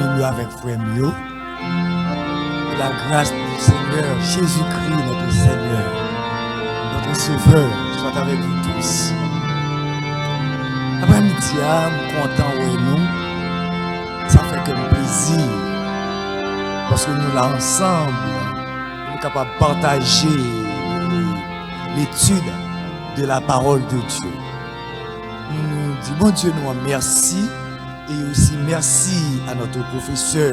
milieu avec frère Mio. Que la grâce du Seigneur, Jésus-Christ, notre Seigneur, notre Sauveur, soit avec vous tous. Après-midi, je suis content de nous. Ça fait que plaisir. Parce que nous, là, ensemble, nous sommes capables de partager l'étude de la parole de Dieu. Nous disons, bon Dieu, nous merci. Et aussi merci à notre professeur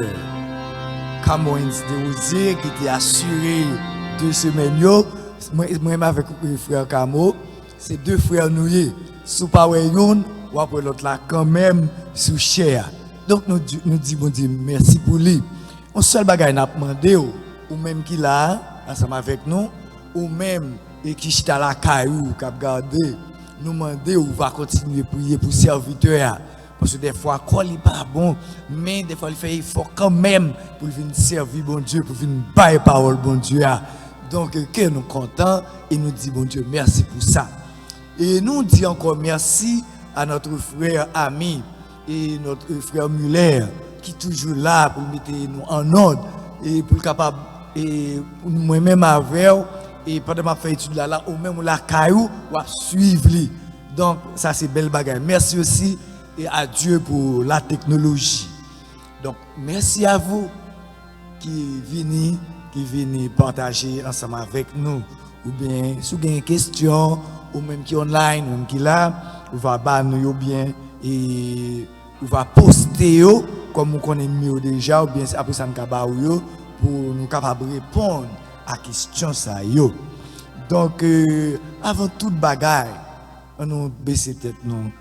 Camoins de Rosier qui était assuré 2 semaines. Moi-même avec le frère Camo, c'est 2 frères noués. Sous Pawayoun, ou après l'autre là, quand même, sous cher. Donc nous disons, bon Dieu, merci pour lui. On seul bagage n'a demandé, ou même qui là, ensemble avec nous, ou même et qui est à la caillou, qui a gardé, nous demander ou va continuer à prier pour serviteur. Parce que des fois, quoi n'est pas bon, mais des fois, il fait effort quand même pour venir servir bon Dieu, pour venir bailler parole bon Dieu. Donc, que nous contents et nous disons bon Dieu, merci pour ça. Et nous disons encore merci à notre frère ami et notre frère Muller qui est toujours là pour mettre nous en ordre et pour capable et moi-même avec et pendant ma fait étude là ou même la caillou ou à suivre lui. Donc, ça c'est belle bagaille. Merci aussi et à Dieu pour la technologie. Donc, merci à vous qui venez partager ensemble avec nous. Ou bien, si vous avez une question, ou même qui online, ou même qui là, vous va nous bien et vous va poster comme vous connaissez mieux déjà, ou bien après ça nous pour nous capables de répondre à la question ça yo. Donc, avant toute bagaille, on nous baisser tête nous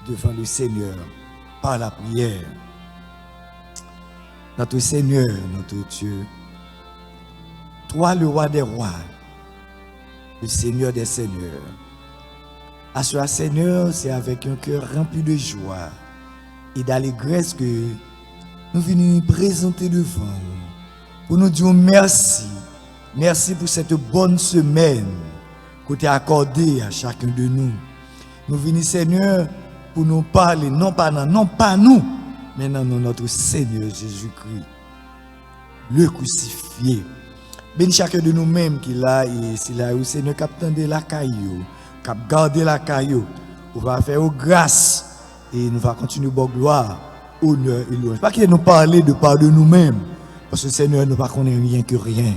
devant le Seigneur par la prière. Notre Seigneur, notre Dieu, toi le roi des rois, le Seigneur des seigneurs. À ce Seigneur, c'est avec un cœur rempli de joie et d'allégresse que nous venons nous présenter devant vous pour nous dire merci. Merci pour cette bonne semaine que tu as accordée à chacun de nous. Nous venons, Seigneur, pour nous parler, non pas nous, mais non notre Seigneur Jésus-Christ, le crucifié. Béni chacun de nous-mêmes qui là, et c'est là où le Seigneur qui de la caillou, qui a gardé la caillou, on va faire grâce et nous va continuer à gloire, honneur et louange. Pas qu'il nous parler de part de nous-mêmes, parce que le Seigneur ne connaît rien que rien.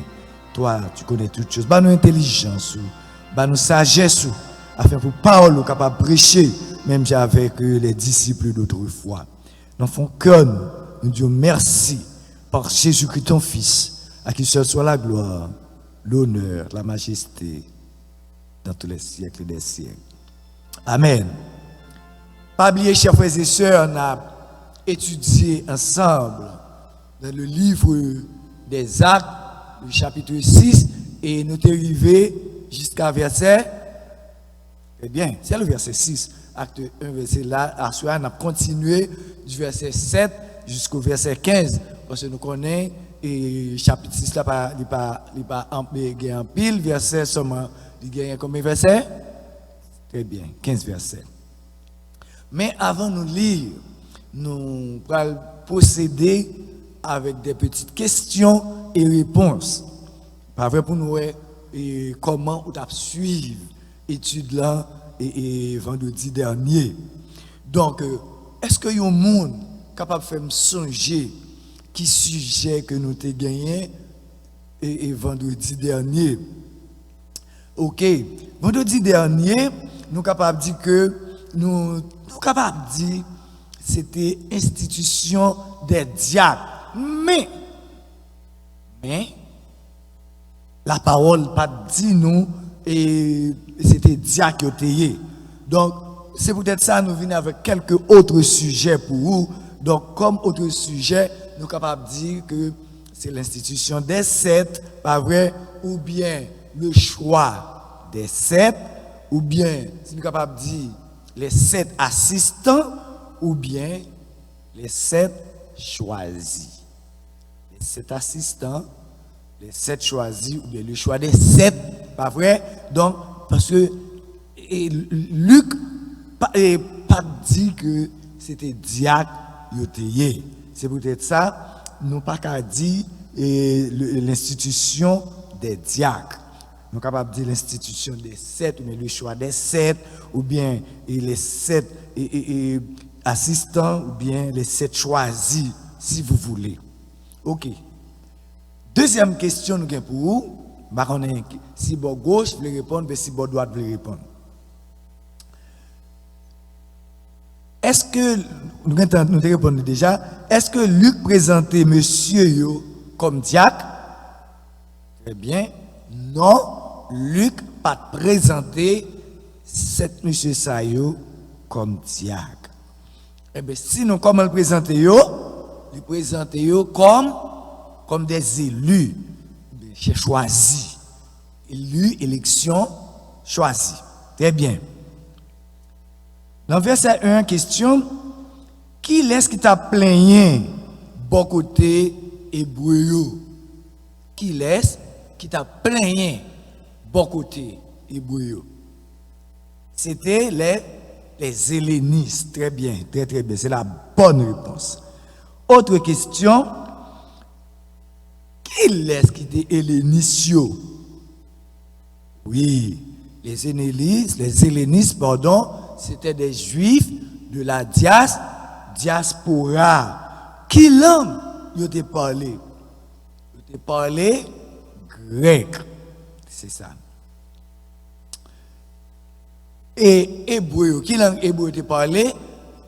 Toi, tu connais toutes choses. Bah nous intelligence, bah nous sagesse, afin pour parole capable de prêcher, même avec les disciples d'autrefois. Dans son cœur, nous disons merci par Jésus-Christ ton Fils, à qui seul soit la gloire, l'honneur, la majesté, dans tous les siècles des siècles. Amen. Pas oublier, chers frères et sœurs, on a étudié ensemble dans le livre des Actes, le chapitre 6, et nous sommes arrivés jusqu'à verset, eh bien, c'est le verset 6, acte 1, verset là, à ce on a continué du verset 7 jusqu'au verset 15, parce que nous connaissons, et chapitre 6 là, il pas en pile, verset seulement, il y a combien de versets? Très bien, 15 versets. Mais avant de nous lire, nous allons procéder avec des petites questions et réponses. Pas vrai pour nous, et comment on a suivi l'étude là et vendredi dernier. Donc, est-ce qu'il y a un monde capable de faire me songer qui sujet que nous avons gagné et vendredi dernier? Ok, vendredi dernier, nous sommes capables de dire que nous capables de dire c'était institution des diacres. Mais la parole pas dit nous et c'était diacre qui était. Donc c'est peut-être ça nous venons avec quelques autres sujets pour vous. Donc comme autre sujet, nous sommes capables de dire que c'est l'institution des 7, pas vrai, ou bien le choix des 7, ou bien si nous sommes capables de dire les 7 assistants, ou bien les 7 choisis. Les 7 assistants, les 7 choisis, ou bien le choix des 7, pas vrai? Donc, parce que Luc pas dit que c'était diacre, c'est peut-être ça, nous pas qu'à dire l'institution des diacres. Nous sommes capables de dire l'institution des 7, mais le choix des 7, ou bien les 7 assistants, ou bien les 7 choisis, si vous voulez. Ok. Deuxième question, nous avons pour vous. Si bon gauche veut répondre, si bon droite veut répondre. Est-ce que, nous répondons déjà, est-ce que Luc présentait monsieur yo comme diacre? Très bien. Non, Luc pas présenté cet monsieur Sayo comme diacre. Eh bien, sinon, comment le présenter yo? Le présenter yo comme des élus, choisis. Élus, élection, choisis. Très bien. Dans verset 1, question, qui laisse qui t'a plaigné bon côté hébreu? Qui laisse qui t'a plaigné bon côté hébreu? C'était les hellénistes. Très bien, très très bien. C'est la bonne réponse. Autre question, qui laisse qui était hellénistes? Oui, les hellénistes, pardon, c'était des juifs de la diaspora. Qui langue ils ont parlé? Ils ont parlé grec. C'est ça. Et hébreu, qui langue hébreu te parlé?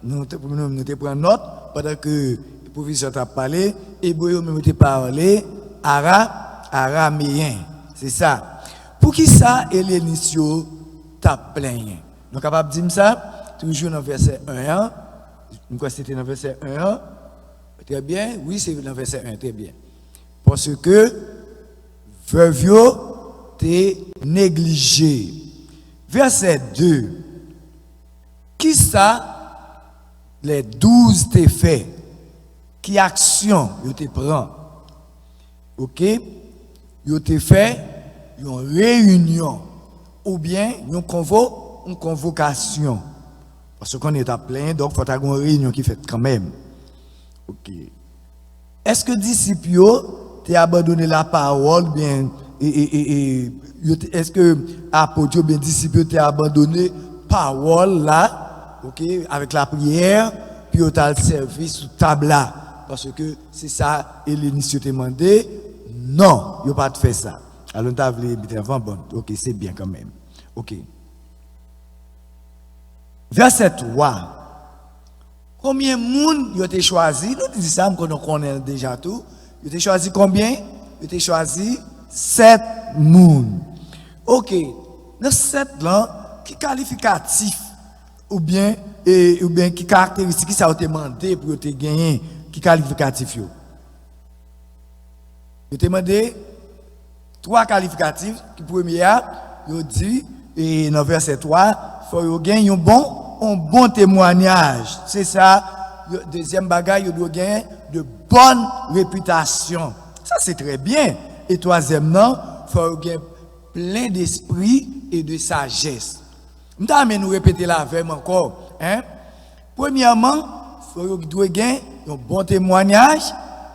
Nous te prenons note pendant que le professeur t'a parlé. Hébreu même te parlé araméen. C'est ça. Pour qui ça, Hélénisio t'a plaigné? Nous sommes capables de dire ça, toujours dans le verset 1. Nous crois que c'était dans le verset 1. Très bien, oui, c'est dans le verset 1, très bien. Parce que Veuvio t'est négligé. Verset 2. Qui ça, les 12 t'es fait? Qui action yo te prend? Ok? Yo te fait une réunion ou bien une convocation. Parce qu'on est à plein, donc il faut avoir une réunion qui fait quand même. Ok. Est-ce que disciples t'ont abandonné la parole bien est-ce que apôtres bien disciples t'ont abandonné parole là, ok, avec la prière, puis au le service sous table là, parce que c'est ça Hélénisio t'a demandé. Non, il n'a pas fait ça. Alors, tu as voulu avant, bon, ok, c'est bien quand même. Ok. Verset 3. Combien de monde il a choisi? Nous disons ça, nous connaissons déjà tout. Il a choisi combien? Il a choisi 7 monde. Ok. Dans 7 là, qui qualificatif ou bien qui caractéristique qui ça a été demandé pour te gagner, qui qualificatif yo? Il a demandé 3 qualificatifs. Le premier, il dit, et dans verset 3, il faut gagner un bon témoignage. C'est ça. Le deuxième bagage, il doit gagner de bonne réputation. Ça, c'est très bien. Et troisièmement, il faut gagner plein d'esprit et de sagesse. Nous répéter la veille encore. Hein? Premièrement, il doit gagner un bon témoignage.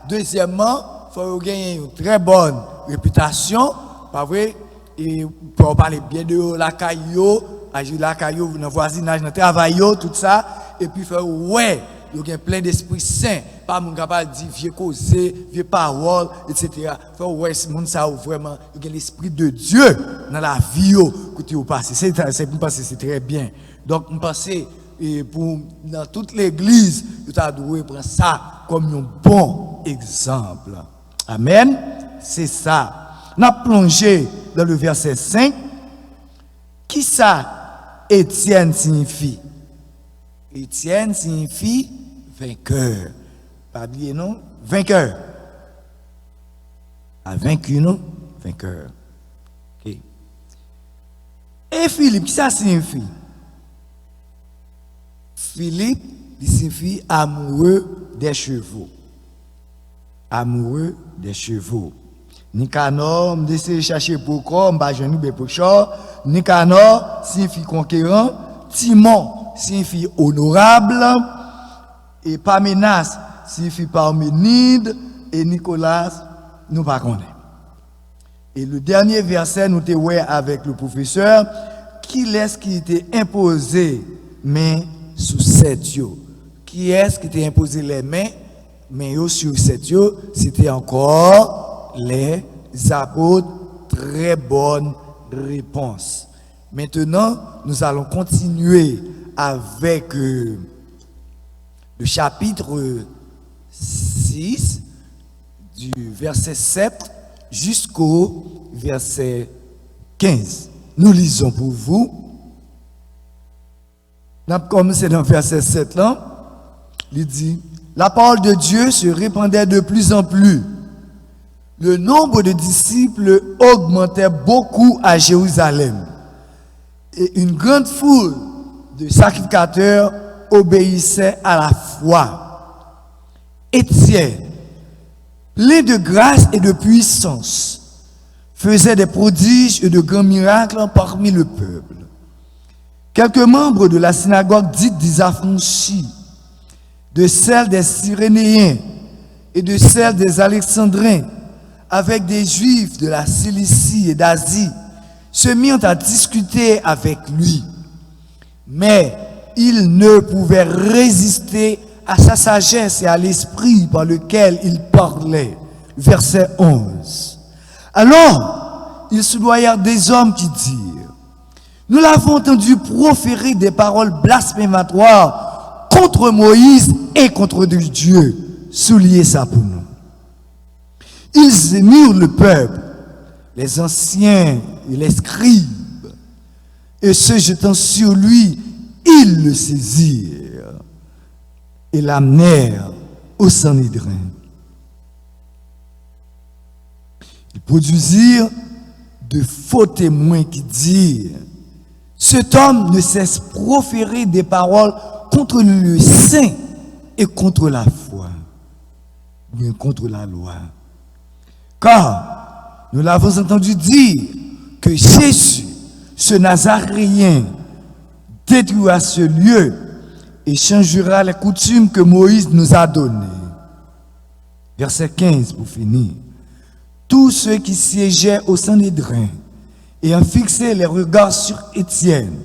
Deuxièmement, il faut gagner une très bonne réputation, pas vrai, et pour parler bien de la caillou, agir la caillou, dans le voisinage, dans le travail, tout ça, et puis faire, ouais, il y a plein d'esprit saint, pas mon capable de dire vieux causer, vieux parole, etc. Faire, ouais, ce monde ça, vraiment, il y a l'esprit de Dieu dans la vie, que vous passez. C'est très bien. Donc, je pense, pour, dans toute l'église, vous devez prendre ça comme un bon exemple. Amen. C'est ça. On a plongé dans le verset 5. Qui ça, Étienne signifie? Étienne signifie vainqueur. Pas oublier, non? Vainqueur. A vaincu, non? Vainqueur. Ok. Et Philippe, qui ça signifie? Philippe, il signifie amoureux des chevaux. Amoureux des chevaux. Nicanor, me décide chercher pourquoi, m'ba jeune pour chor. Nicanor signifie conquérant. Timon signifie honorable. Et Parménas signifie Parménide et Nicolas, nous ne connaissons pas. Et le dernier verset, nous te ouais avec le professeur, qui est-ce qui était imposé main sous sept yo? Qui est-ce qui était imposé les mains sur sept yo? C'était encore les apôtres. Très bonne réponse. Maintenant, nous allons continuer avec le chapitre 6 du verset 7 jusqu'au verset 15. Nous lisons pour vous. Comme c'est dans le verset 7 là, il dit, la parole de Dieu se répandait de plus en plus. Le nombre de disciples augmentait beaucoup à Jérusalem. Et une grande foule de sacrificateurs obéissait à la foi. Étienne, plein de grâce et de puissance, faisait des prodiges et de grands miracles parmi le peuple. Quelques membres de la synagogue dite des affranchis, de celle des Cyrénéens et de celle des Alexandrins, avec des Juifs de la Cilicie et d'Asie, se mirent à discuter avec lui. Mais ils ne pouvaient résister à sa sagesse et à l'esprit par lequel il parlait. Verset 11. Alors, ils soudoyèrent des hommes qui dirent, nous l'avons entendu proférer des paroles blasphématoires contre Moïse et contre Dieu. Souliez ça pour nous. Ils émirent le peuple, les anciens et les scribes, et se jetant sur lui, ils le saisirent et l'amenèrent au Sanhédrin. Ils produisirent de faux témoins qui dirent, cet homme ne cesse proférer des paroles contre le saint et contre la foi, bien contre la loi. Car nous l'avons entendu dire que Jésus, ce Nazaréen, détruira ce lieu et changera les coutumes que Moïse nous a données. Verset 15 pour finir. Tous ceux qui siégeaient au Sanhédrin ayant fixé les regards sur Étienne,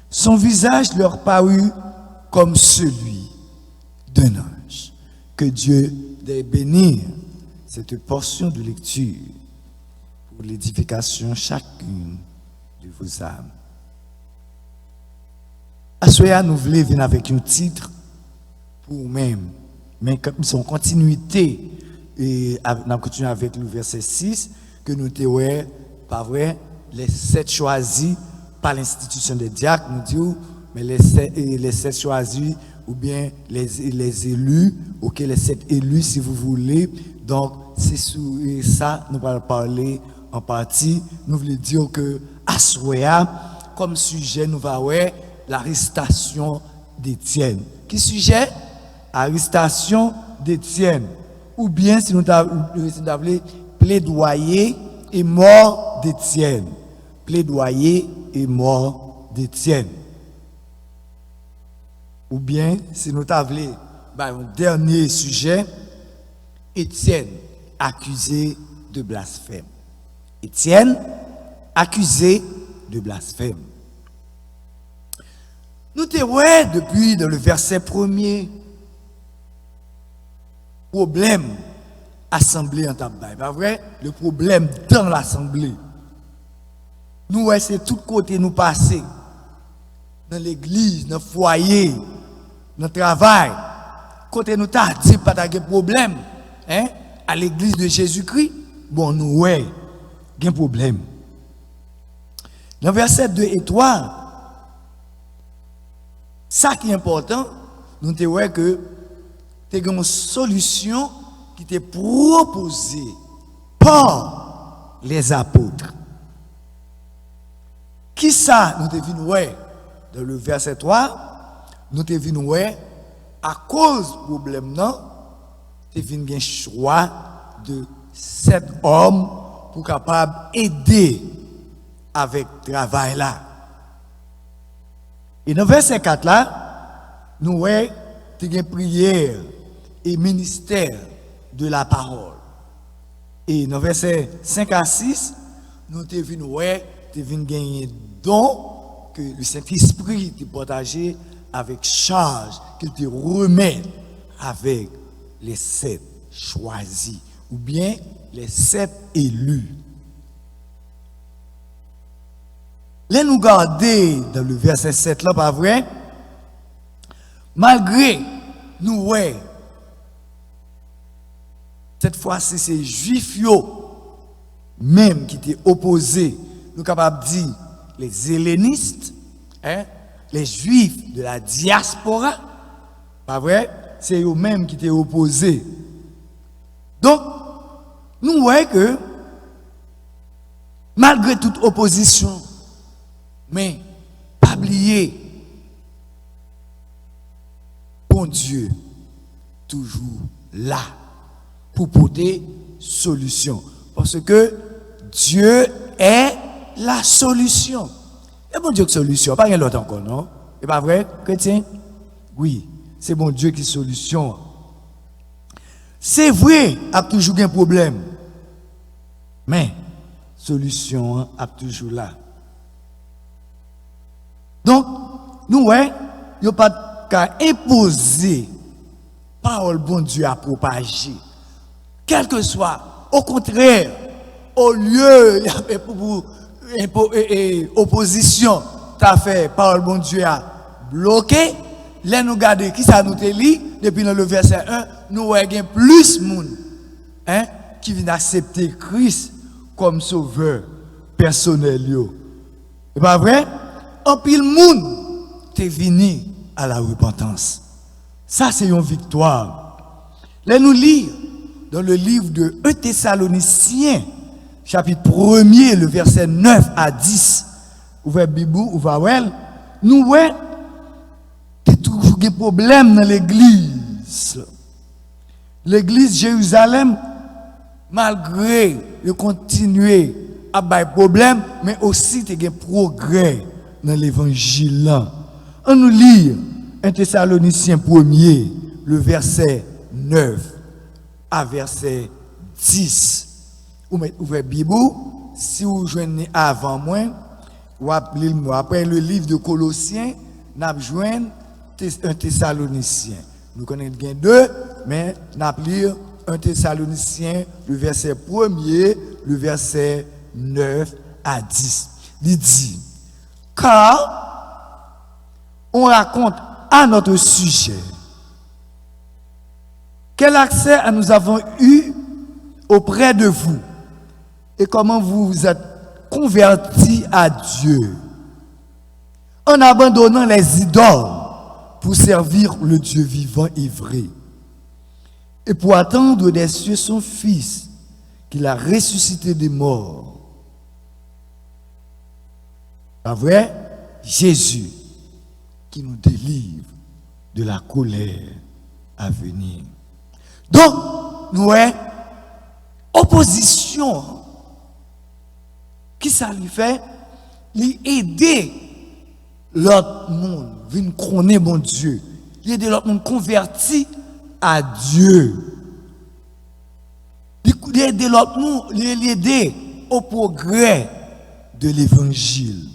son visage leur parut comme celui d'un ange. Que Dieu les bénisse cette portion de lecture pour l'édification chacune de vos âmes. À ce nous voulons venir avec un titre pour même, mais comme son continuité, et nous continuons avec le verset 6, que nous avons, pas vrai, les 7 choisis par l'institution des diacres, nous disons, mais les 7 choisis, ou bien les élus, ok, les 7 élus si vous voulez. Donc, c'est sur ça, nous allons parler en partie. Nous voulons dire que, à Soya, comme sujet, nous allons voir l'arrestation d'Étienne. Qui sujet? Arrestation d'Étienne. Ou bien, si nous avons plaidoyer et mort d'Étienne. Plaidoyer et mort d'Étienne. Ou bien, si nous avons un dernier sujet, Étienne, accusé de blasphème. Étienne, accusé de blasphème. Nous te voyons depuis dans le verset 1er, problème assemblée en tabac. Pas vrai? Le problème dans l'assemblée. Nous voyons c'est tout côté nous passer. Dans l'église, dans le foyer, dans le travail. Côté nous t'a dit pas de problème. Hein? À l'église de Jésus-Christ, bon, nous voyons un problème. Dans verset 2 et 3, ça qui est important, nous te voyons que c'est une solution qui était proposée par les apôtres. Qui ça nous devons voir dans le verset 3, nous devons voir à cause du problème non, nous devons bien choix de 7 hommes pour capable aider avec le travail là. Et dans le verset 4 là, nous voyons une prière et ministère de la parole. Et dans versets 5 à 6, nous devons gagner don que le Saint-Esprit te partagé avec charge, qu'il te remet avec les 7 choisis ou bien les 7 élus. Là, nous garder dans le verset 7 là, pas vrai? Malgré nous, ouais, cette fois-ci, c'est Juifs même qui étaient opposés, nous capables de dire les hellénistes, hein, les Juifs de la diaspora, pas vrai? C'est eux-mêmes qui étaient opposés. Donc, nous voyons que, malgré toute opposition, mais pas oublier, bon Dieu, toujours là pour porter solution. Parce que Dieu est la solution. Et bon Dieu qui solution, pas rien d'autre encore, non? C'est pas vrai, chrétien? Oui, c'est bon Dieu qui solution. C'est vrai, a toujours un problème. Mais, solution a toujours là. Donc, nous, ouais, il n'y a pas qu'à imposer parole bon Dieu à propager. Quel que soit, au contraire, au lieu pour opposition, tu as fait parole bon Dieu à bloquer. Là, nous regardons qui ça nous te lit, depuis dans le verset 1, nous voyons plus de monde qui viennent accepter Christ comme sauveur personnel. C'est pas vrai? En pile monde t'es venu à la repentance. Ça, c'est une victoire. Là, nous lisons dans le livre de 1 Thessaloniciens, chapitre 1er, le verset 9 à 10. Ouvrez Bibou, ouvrez, nous voyons toujours des problèmes dans l'église. L'église Jérusalem, malgré le continuer à avoir des problèmes, mais aussi des progrès dans l'évangile. On nous lit 1 Thessaloniciens 1er, le verset 9 à verset 10. Ouvrez Bibou, si vous joignez avant moi, ou après le livre de Colossiens, nous joignons un Thessalonicien. Nous connaissons bien deux, mais nous lire 1 Thessaloniciens, le verset 1er, le verset 9 à 10. Il dit, car on raconte à notre sujet quel accès nous avons eu auprès de vous et comment vous vous êtes convertis à Dieu en abandonnant les idoles pour servir le Dieu vivant et vrai et pour attendre des cieux son Fils qu'il a ressuscité des morts. Pas vrai? Jésus qui nous délivre de la colère à venir. Donc, nous avons opposition. Qui ça lui fait? Lui aider l'autre monde, venir connaître mon Dieu. Lui aider l'autre monde converti à Dieu. Lui aider l'autre monde, lui aider au progrès de l'évangile.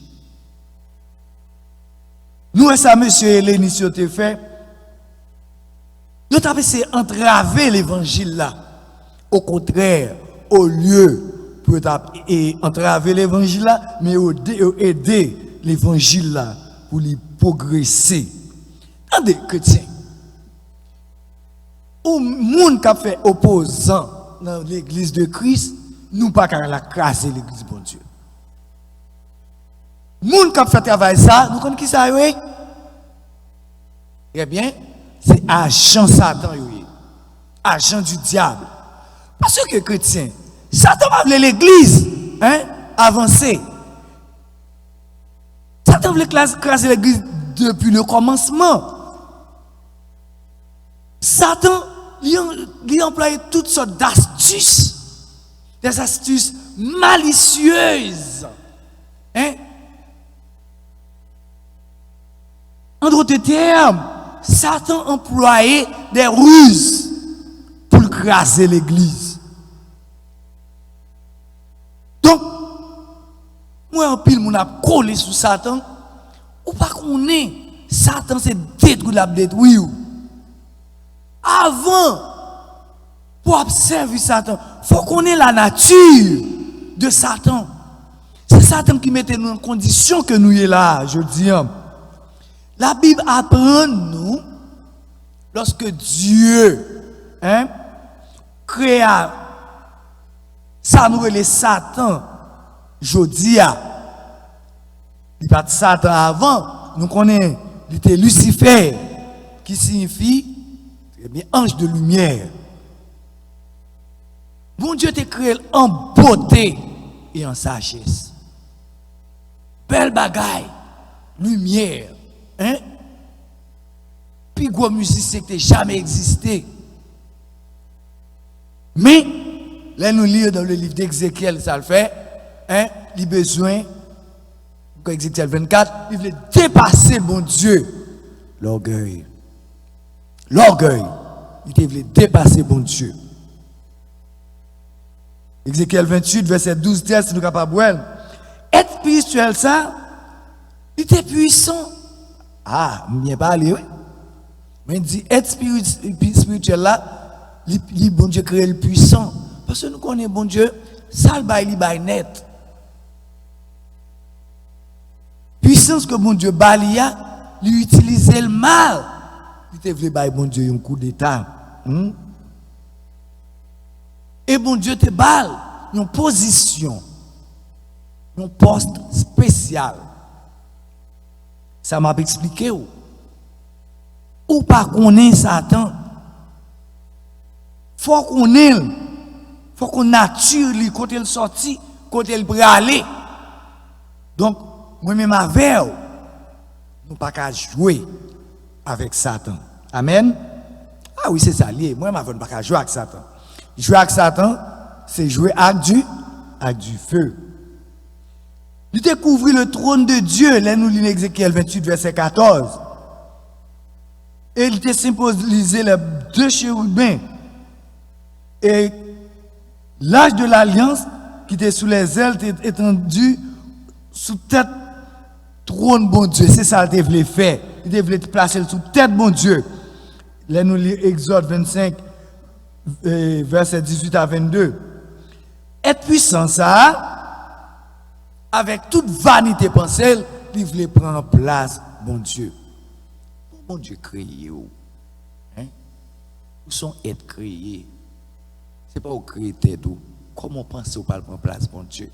Nous, et ça, monsieur Hélène, si vous fait, nous avons essayé d'entraver l'évangile là. Au contraire, au lieu pour entraver l'évangile là, mais aider l'évangile là pour lui progresser. Attendez, chrétiens, au monde qui a fait opposant dans l'église de Christ, nous pas qu'à la craser l'église de Dieu. Moun qui a fait travail ça, nous connaissons qui ça oui? Eh bien, c'est agent Satan oui. Agent du diable. Parce que chrétien, Satan va vouloir l'église avancer. Satan voulait craser l'église depuis le commencement. Satan lui emploie toutes sortes d'astuces. Des astuces malicieuses. En d'autres termes, Satan employait des ruses écraser l'église. Donc, moi, en pile, mon a collé sous Satan, ou pas qu'on est, Satan c'est détruit la détruire. Avant, pour observer Satan, il faut qu'on ait la nature de Satan. C'est Satan qui mettait nous en condition que nous y là, je dis. La Bible apprend nous, lorsque Dieu créa, ça nous les Satan, je dis, il n'y a pas de Satan avant, nous connaissons, il était Lucifer, qui signifie ange de lumière. Bon Dieu t'a créé en beauté et en sagesse. Belle bagaille, lumière, puis gros musicien qui n'a jamais existé. Mais, là nous lisons dans le livre d'Ézéchiel, ça le fait, il a besoin, Ézéchiel 24, il veut dépasser bon Dieu, l'orgueil. L'orgueil, il voulait dépasser bon Dieu. Ézéchiel 28, verset 12-13, si nous sommes capables de voir. Être spirituel, ça, il était puissant. Ah, bien parlé, oui. Mais il dit, être spirituel là, il bon Dieu crée le puissant. Parce que nous connaissons bon Dieu, ça le bail, il bail net. Puissance que bon Dieu balia, lui utiliser le mal. Il te voulait bail bon Dieu un coup d'état. Et bon Dieu te balle une position, un poste spécial. Ça m'a expliqué ou pas connaître Satan. Faut qu'on nature lui côté le sorti, côté le aller. Donc moi-même avec nous pas qu'à jouer avec Satan. Amen. Ah oui, c'est ça lié. Moi m'avons pas qu'à jouer avec Satan. Jouer avec Satan, c'est jouer avec du feu. Il découvrit le trône de Dieu, là nous lisons Ézéchiel 28, verset 14. Et il était symbolisé les deux chérubins. Et l'âge de l'alliance, qui était sous les ailes, était étendu sous tête trône bon Dieu. C'est ça qu'il voulait faire. Il voulait placer sous tête bon Dieu. Là nous lisons Exode 25, verset 18 à 22. Être puissant, ça, avec toute vanité pensée, il voulait prendre place, bon Dieu. Bon Dieu créé, où sont être créés? Ce n'est pas au créé tête. Comment penser ou pas prendre place, bon Dieu?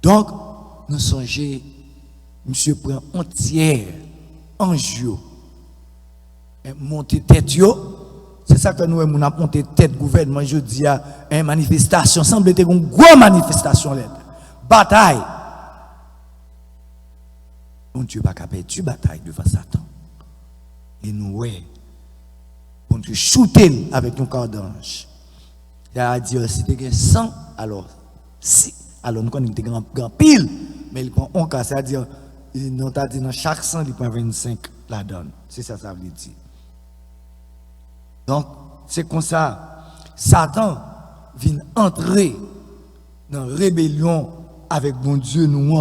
Donc, nous songeons, monsieur prend entière, ange, monter tête, c'est ça que nous avons monté tête gouvernement, je dis à une manifestation, semble être une grosse manifestation, bataille. Bon Dieu pas capable de bataille devant Satan. Et nous, ouais, bon Dieu shooter avec un corps d'ange. C'est-à-dire, si tu as 100, alors, si, alors nous connaissons des grands pile, mais il prend un cas, c'est-à-dire, nous avons dit dans chaque 100, il prend 25 la donne. C'est ça, ça veut dire. Donc, c'est comme ça, Satan vient entrer dans la rébellion avec bon Dieu, nous.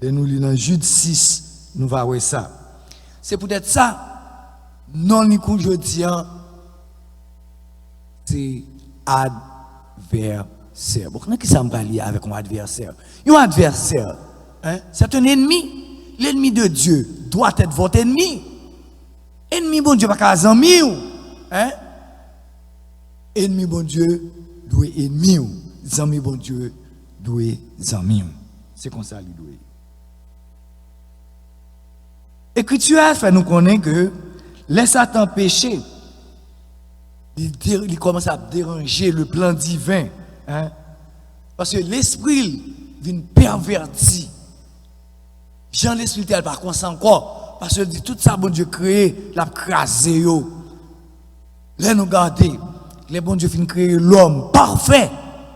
Et nous lisons dans Jude 6, nous allons voir ça. C'est peut-être ça, non, Nico, je dis, c'est adversaire. Bon, qui ça me va lier avec un adversaire? Un adversaire, c'est un ennemi. L'ennemi de Dieu doit être votre ennemi. Ennemi bon Dieu, pas qu'à ennemi ou. Ennemi bon Dieu, doit ennemi ou. Ennemi bon Dieu, doit ennemi ou. C'est comme ça, il doit. L'écriture fait nous connaître que les Satan péché, il commence à déranger le plan divin. Parce que l'esprit vient perverti. Jean l'esprit tel par contre encore. Parce que dit tout ça, bon Dieu créé, l'a crasé yo. Là nous garder, les bon Dieu fin créer l'homme parfait.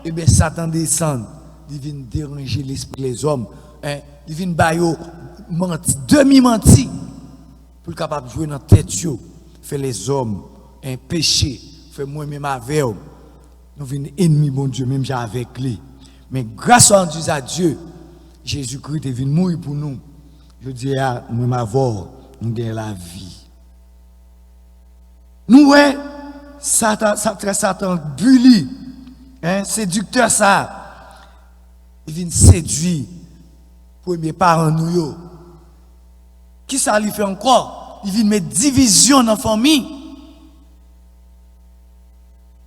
Et bien Satan descend, il vient déranger l'esprit des hommes. Il vient bailler menti, demi-menti, pour capable de jouer dans la tête, faire les hommes un péché, fait moi-même avec eux. Nous venons ennemis, bon Dieu, même avec lui. Mais grâce à Dieu, Jésus-Christ est venu mourir pour nous. Je dis à nous avoir, nous gagnons la vie. Nous, ouais, Satan bully, séducteur ça, il vient séduire premier parents nous. Qui ça lui fait encore? Il vient mettre division dans la famille.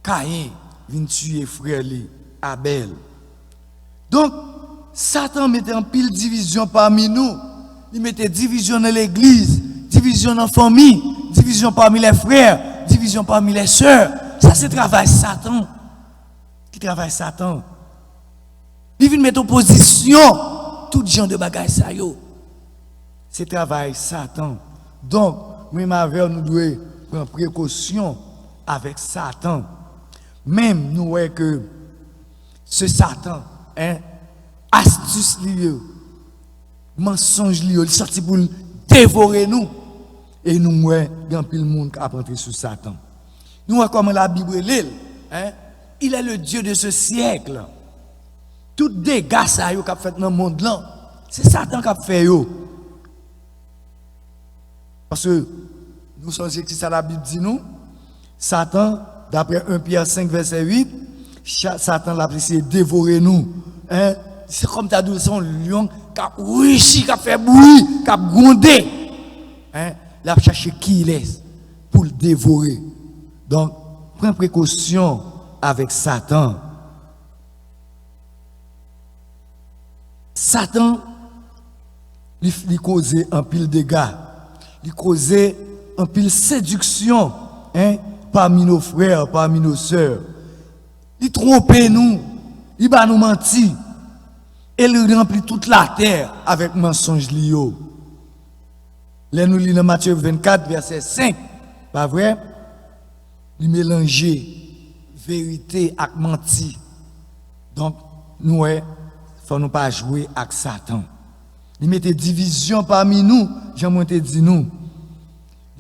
Caïn vient tuer frère Abel. Donc, Satan mettait en pile division parmi nous. Il mettait division dans l'église, division dans la famille, division parmi les frères, division parmi les sœurs. Ça, c'est travail Satan. Qui travaille Satan? Il vient mettre opposition tout genre de bagages ça yo. C'est travail Satan. Donc, même avec nous devons prendre précaution avec Satan. Même nous voyons que ce Satan, astuce lié, mensonge lié, il sorti pour dévorer nous. Et nous voyons qu'il y a un pile monde qui a entré sur Satan. Nous voyons comment la Bible est, il est le Dieu de ce siècle. Tout dégâts ça yo qu'a fait dans le monde là, c'est Satan qui a fait yo. Parce que nous sommes que ça la Bible dit nous, Satan d'après 1 Pierre 5 verset 8, Satan l'a essayé de dévorer nous. C'est comme ta dit son lion qui a richi, qui a fait bruit, qui a grondé. Il a cherché qui il est pour le dévorer. Donc, prends précaution avec Satan. Satan, il causait un pile de dégâts. Il causait un pile séduction parmi nos frères, parmi nos sœurs. Il trompait nous, il va nous mentir. Et il remplit toute la terre avec mensonges liés. Là, nous lisons Matthieu 24, verset 5. Pas vrai? Il mélangeait vérité avec menti. Donc, nous, il ne faut pas jouer avec Satan. Il mettait division parmi nous, j'aimerais te dire nous.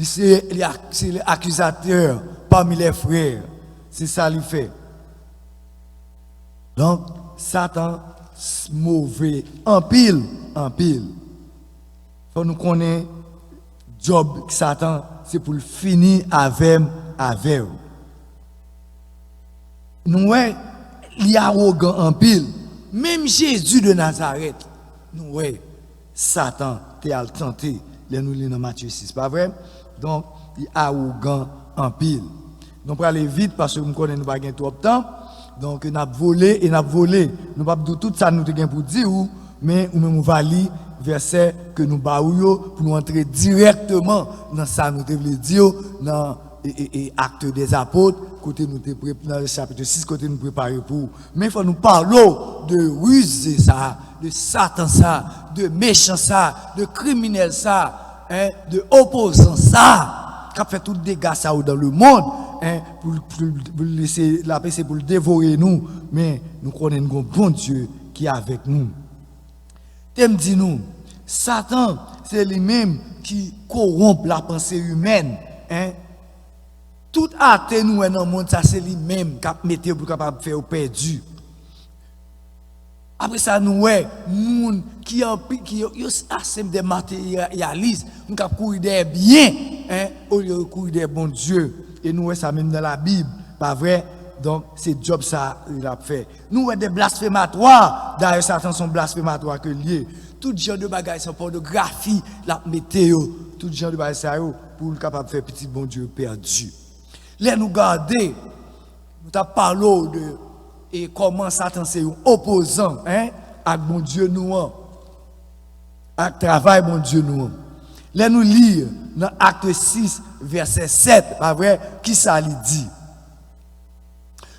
C'est l'accusateur parmi les frères. C'est ça qu'il fait. Donc, Satan, mauvais, en pile, en pile. Faut nous connaître, job Satan, c'est pour finir avec. Nous, il est arrogant en pile. Même Jésus de Nazareth, nous, Satan, t'es tenté. Là, nous lisons dans Matthieu 6, pas vrai? Donc, il est arrogant en pile. Nous allons aller vite parce que nous connaissons pas trop de temps. Donc, nous avons volé et nous avons volé. Nous ne pouvons pas tout ça nous pour dire, mais nous va lire verset que nous baouillons pour nous entrer directement dans ça nous devons dire dans Actes des Apôtres, côté nous dans le chapitre 6, côté nous préparer pour. Mais il faut nous parler de rusé ça, de Satan ça, de méchant ça, de criminel ça, de opposant ça, qui a fait tout dégâts ça dans le monde, pour laisser la paix, c'est pour le dévorer nous, mais nous connaissons un bon Dieu qui est avec nous. Thème dit nous, Satan, c'est lui-même qui corrompt la pensée humaine. Tout athée nous dans le monde, ça c'est lui-même qui a mis pour capable faire perdu. Après ça, nous, gens qui assez des matérialistes, nous avons courir des biens, au lieu de courir des bons dieux. Et nous, ça même dans la Bible, pas vrai? Donc, c'est job ça, il a fait. Nous, des blasphématoires, d'ailleurs, Satan sont blasphématoires que liés. Tout genre de bagages, sont pornographie, la météo, tout genre de bagages, pour le capable de faire petit bon Dieu perdu. Là, nous garder, nous avons parlé de et comment Satan c'est un opposant à bon Dieu nous, à travail bon Dieu nous. Là, nous lire dans Acte 6, verset 7, pas vrai, qui ça lui dit?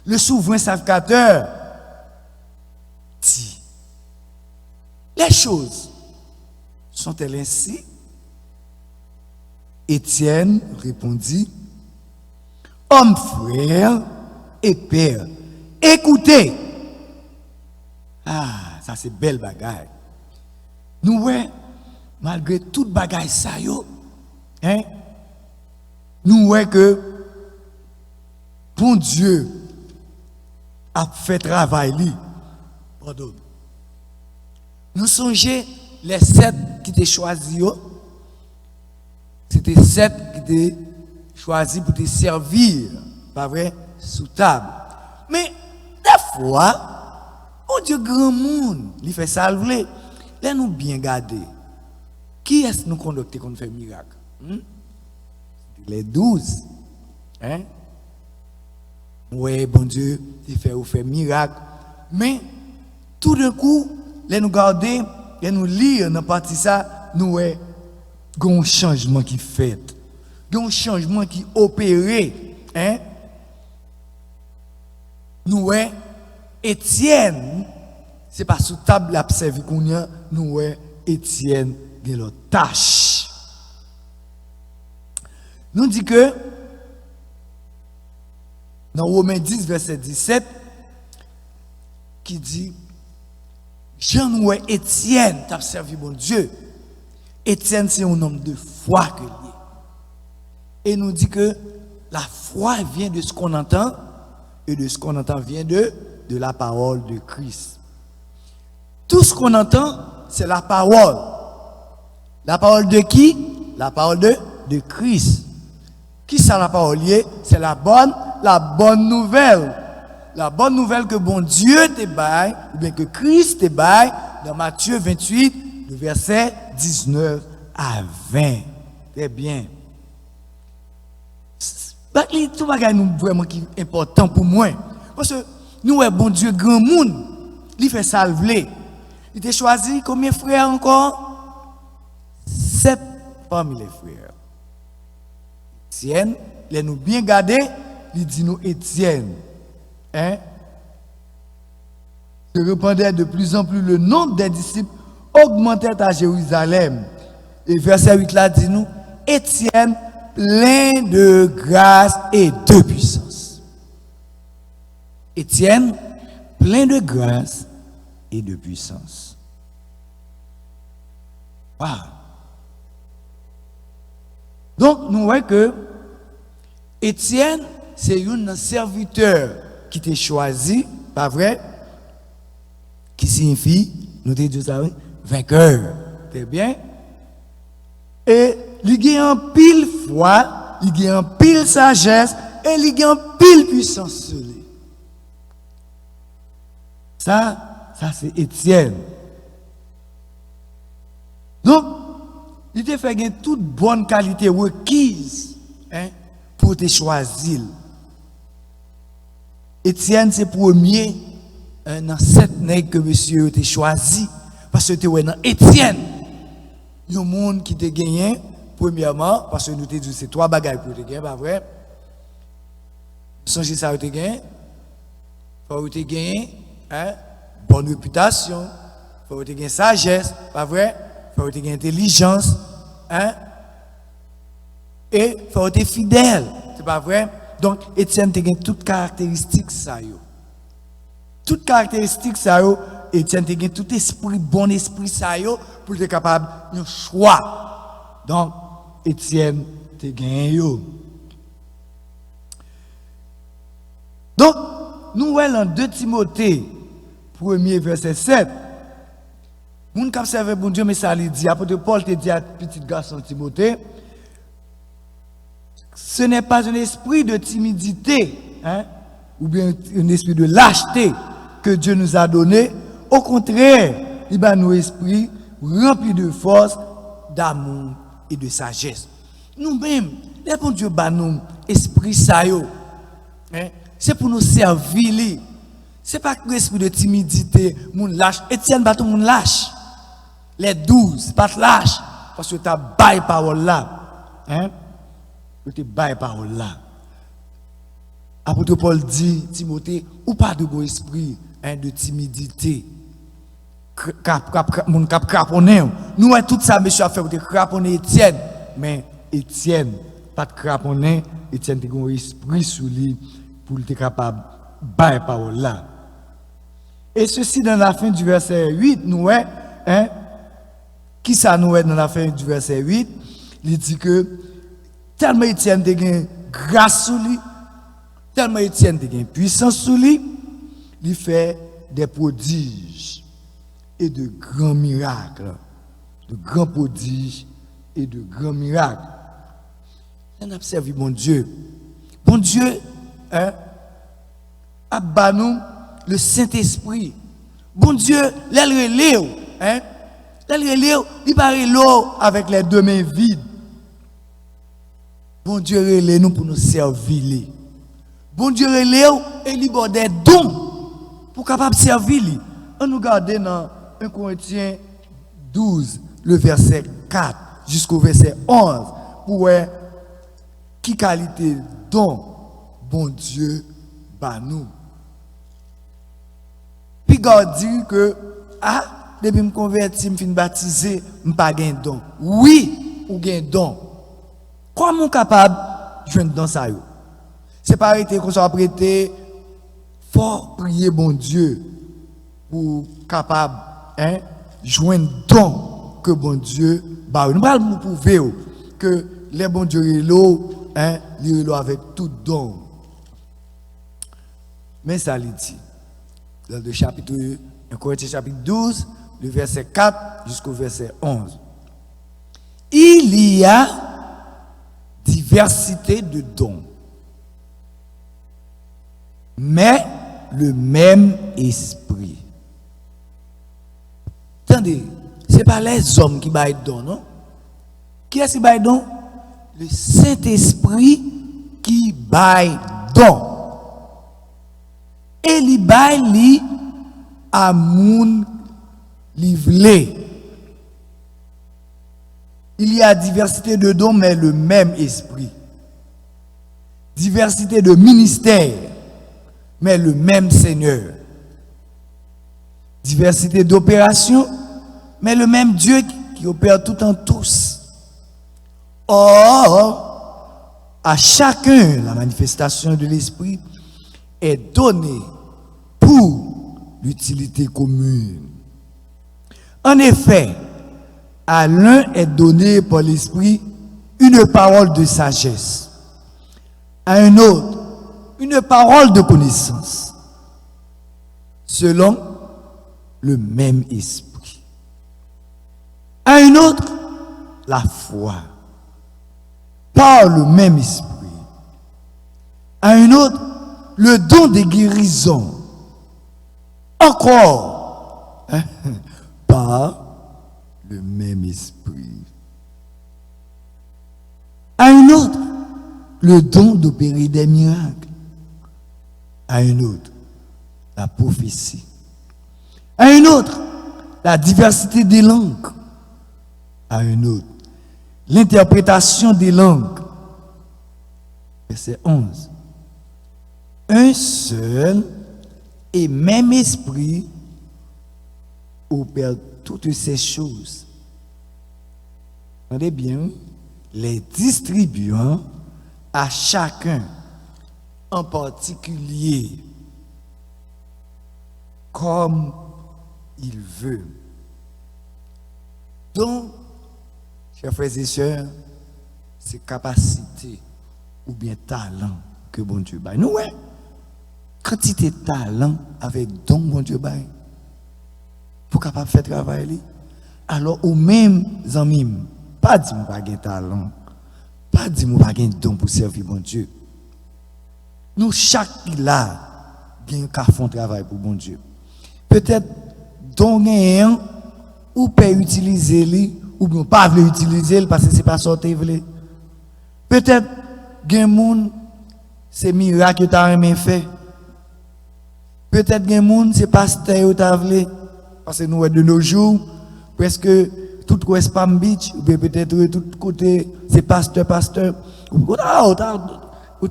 Le souverain sacrificateur dit, les choses sont-elles ainsi? Étienne répondit, homme frère et père, écoutez. Ah, ça c'est belle bagaille. Nous, malgré toute bagaille ça, nous voyons que bon Dieu a fait travail li. Pardon. Nous songeons les 7 qui étaient choisis. C'était 7 qui étaient choisis pour te servir, pas vrai, sous table. Mais des fois, bon Dieu grand monde, il fait salver. Là nous bien garder. Qui est-ce nous conducter qu'on fait miracle? Les 12. Hein? Oui, bon Dieu, il fait miracle. Mais tout d'un coup, les nous garder, les nous lire dans partie ça, nous avons un changement qui fait. Un changement qui opéré. Hein? Nous Étienne, c'est pas sous table la servi qu'on a, nous Étienne de leur tâche. Nous dit que dans Romains 10 verset 17 qui dit Jean nous Étienne t'a servi bon Dieu. Étienne c'est un homme de foi que lui. Et nous dit que la foi vient de ce qu'on entend et de ce qu'on entend vient de la parole de Christ. Tout ce qu'on entend, c'est la parole. La parole de qui? La parole de Christ. Qui ça la parole? C'est la bonne nouvelle. La bonne nouvelle que bon Dieu te baille, ou bien que Christ te baille, dans Matthieu 28, le verset 19 à 20. Très bien. Tout bagage nous vraiment qui est important pour moi. Parce que nous, bon Dieu, grand monde, il fait salver. Il t'a choisi combien de frères encore? 7 parmi les frères. Étienne, les nous bien garder, il dit nous Étienne. Hein? Se répandait de plus en plus le nombre des disciples augmentait à Jérusalem. Et verset 8 là dit nous Étienne plein de grâce et de puissance. Étienne plein de grâce et de puissance. Wow. Donc nous voyons que Étienne c'est un serviteur qui t'a choisi, pas vrai? Qui signifie, nous te disons ça, vainqueur. Très bien. Et il a un pile foi, il a un pile sagesse, et il a un pile puissance sur lui. Ça c'est Étienne. Donc, il te fait gagner toute bonne qualité requise pour te choisir. Étienne, c'est premier dans 7 nègres que monsieur t'a choisi. Parce que tu es dans Étienne. Il y a un monde qui t'a gagné, premièrement, parce que nous t'ai dit c'est 3 bagages pour te gagner, pas vrai? Songez ça, tu gagné. Faut te gagner, bonne réputation. Faut te gagner sagesse, pas vrai? Faut te gagner intelligence, et faut te fidèle, c'est pas vrai? Donc, Étienne te gagne toutes caractéristiques ça yo. Toutes caractéristiques ça yo, Étienne te gagne tout esprit, bon esprit ça yo, pour être capable de choix. Donc, Étienne te gagne yo. Donc, nous voyons en 2 Timothée, 1er verset 7. Moun k'ap serve bon Dieu, mais ça lui dit, apôtre Paul te dit à petit garçon Timothée, ce n'est pas un esprit de timidité, ou bien un esprit de lâcheté que Dieu nous a donné. Au contraire, il va nous esprit rempli de force, d'amour et de sagesse. Nous-mêmes, les bon Dieu ba nous esprit ça yo, c'est pour nous servir. C'est pas un esprit de timidité, moun lâche. Étienne ba tout moun lâche. Les 12, pas lâche, parce que tu as bail parole là. Tu as bail parole là. Apôtre Paul dit, Timothée, ou pas de bon esprit de timidité. Mon cap craponné. Nous, tout ça, monsieur, a fait pour te craponner Étienne. Mais Étienne, pas de craponner, Étienne, tu as un esprit sous lui pour être capable de bail parole là. Et ceci dans la fin du verset 8, nous, qui ça nous est dans la fin du verset 8, il dit que tellement Étienne a grâce sur lui, Tellement Étienne a une puissance sur lui, il fait des prodiges et de grands miracles. De grands prodiges et de grands miracles. On a observé mon Dieu. Bon Dieu, hein, a banou le Saint-Esprit. Bon Dieu, l'elle hein? Il paraît l'eau avec les deux mains vides. Bon Dieu, relève nous pour nous servir. Bon Dieu, relève et il a des dons pour capable servir. On nous regarde dans 1 Corinthiens 12, le verset 4 jusqu'au verset 11, pour voir qui qualité don bon Dieu bat nous. Puis God dit que depuis me converti, me fin baptisé, me pas gain don. Oui, ou gain don. Comment capable de joindre dans ça yo? C'est pas arrêter qu'on soit prêté fort prier bon Dieu pour capable hein joindre don que bon Dieu ba. Nous allons nous prouver que les bon Dieu l'eau hein l'eau avec tout don. Mais ça lui dit dans le chapitre 1 Corinthiens chapitre 12 le verset 4 jusqu'au verset 11. Il y a diversité de dons, mais le même esprit. Attendez, ce n'est pas les hommes qui baillent don, non? Qui est-ce qui baille don? Le Saint-Esprit qui baille don. Et il baille à moun livré. Il y a diversité de dons, mais le même esprit. Diversité de ministères, mais le même Seigneur. Diversité d'opérations, mais le même Dieu qui opère tout en tous. Or, à chacun, la manifestation de l'esprit est donnée pour l'utilité commune. En effet, à l'un est donné par l'Esprit une parole de sagesse, à un autre une parole de connaissance, selon le même esprit. À un autre, la foi, par le même esprit. À un autre, le don de guérison, encore, hein, par le même esprit. À un autre, le don d'opérer des miracles. À un autre, la prophétie. À un autre, la diversité des langues. À un autre, l'interprétation des langues. Verset 11. Un seul et même esprit opère toutes ces choses. Entendez bien, les distribuant à chacun en particulier comme il veut. Donc, chers frères et sœurs, c'est capacité ou bien talent que bon Dieu baille. Nous, ouais, quantité de talent avec don bon Dieu baille. Pour capable faire travail. Alors, ou même, amis, pas dire que pas de talent, pas dire que pas de don pour servir bon Dieu. Nous, chaque là, gagne qu'à faire travail pour bon Dieu. Peut-être, don gagnant, ou peut utiliser, ou bien pas veut utiliser parce que c'est pas sorti. Peut-être, gagne moun, c'est miracle que tu as rien fait. Peut-être, gagne moun, c'est pasteur que tu as voulu. Parce que nous, de nos jours, presque tout West Palm Beach, ou peut-être tout côté, c'est pasteur.